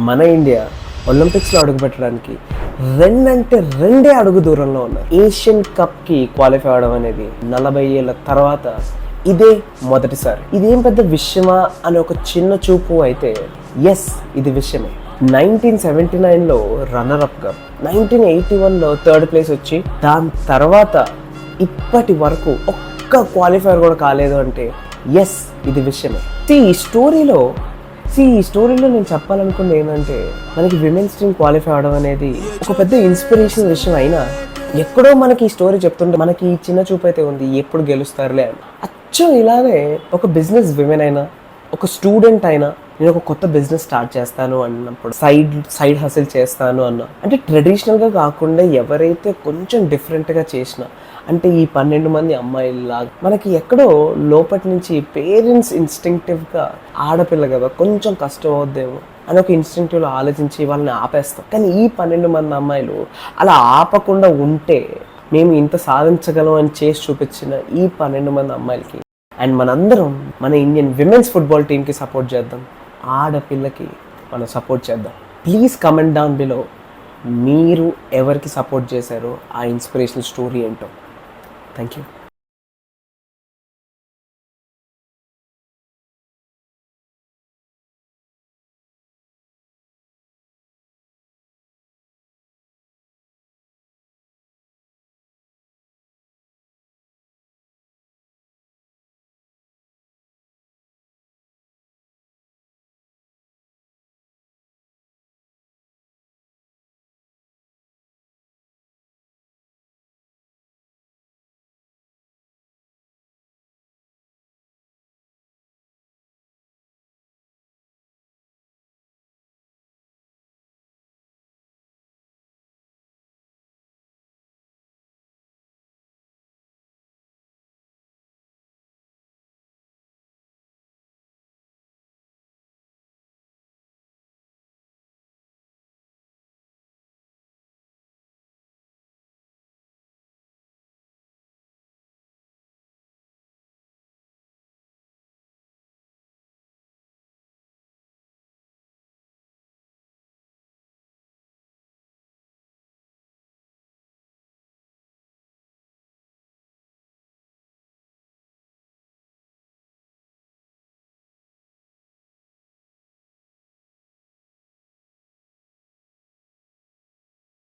మన ఇండియా ఒలింపిక్స్లో అడుగుపెట్టడానికి రెండే అడుగు దూరంలో ఉన్నారు. ఏషియన్ కప్కి క్వాలిఫై అవడం అనేది 40 ఏళ్ళ తర్వాత ఇదే మొదటిసారి. ఇదేం పెద్ద విషయమా అని ఒక చిన్న చూపు అయితే ఎస్, ఇది విషయమే. 1979లో రన్నర్అప్గా, 1981లో థర్డ్ ప్లేస్ వచ్చి దాని తర్వాత ఇప్పటి వరకు ఒక్క క్వాలిఫైర్ కూడా కాలేదు అంటే ఎస్, ఇది విషయమే. ఈ స్టోరీలో నేను చెప్పాలనుకుంది ఏంటంటే, మనకి విమెన్స్ టీమ్ క్వాలిఫై అవడం అనేది ఒక పెద్ద ఇన్స్పిరేషనల్ విషయం అయినా ఎక్కడో మనకి ఈ స్టోరీ చెప్తుంటే మనకి ఈ చిన్న చూపు అయితే ఉంది, ఎప్పుడు గెలుస్తారులే అని. అచ్చం ఇలానే ఒక బిజినెస్ విమెన్ అయినా, ఒక స్టూడెంట్ అయినా, నేను ఒక కొత్త బిజినెస్ స్టార్ట్ చేస్తాను అన్నప్పుడు సైడ్ హసిల్ చేస్తాను అంటే ట్రెడిషనల్గా కాకుండా ఎవరైతే కొంచెం డిఫరెంట్గా చేసినా, అంటే ఈ 12 మంది అమ్మాయిలాగా మనకి ఎక్కడో లోపటి నుంచి పేరెంట్స్ ఇన్స్టింక్టివ్గా ఆడపిల్ల కదా కొంచెం కష్టం అవుద్దేమో అని ఒక ఇన్స్టింక్టివ్లో ఆలోచించి వాళ్ళని ఆపేస్తాం. కానీ ఈ 12 మంది అమ్మాయిలు అలా ఆపకుండా ఉంటే మేము ఇంత సాధించగలం అని చేసి చూపించిన ఈ 12 మంది అమ్మాయిలకి అండ్ మనందరం మన ఇండియన్ విమెన్స్ ఫుట్బాల్ టీమ్కి సపోర్ట్ చేద్దాం, ఆడపిల్లకి మనం సపోర్ట్ చేద్దాం. ప్లీజ్ కమెంట్ డౌన్ బిలో మీరు ఎవరికి సపోర్ట్ చేశారో ఆ ఇన్స్పిరేషనల్ స్టోరీ ఏంటో. Thank you.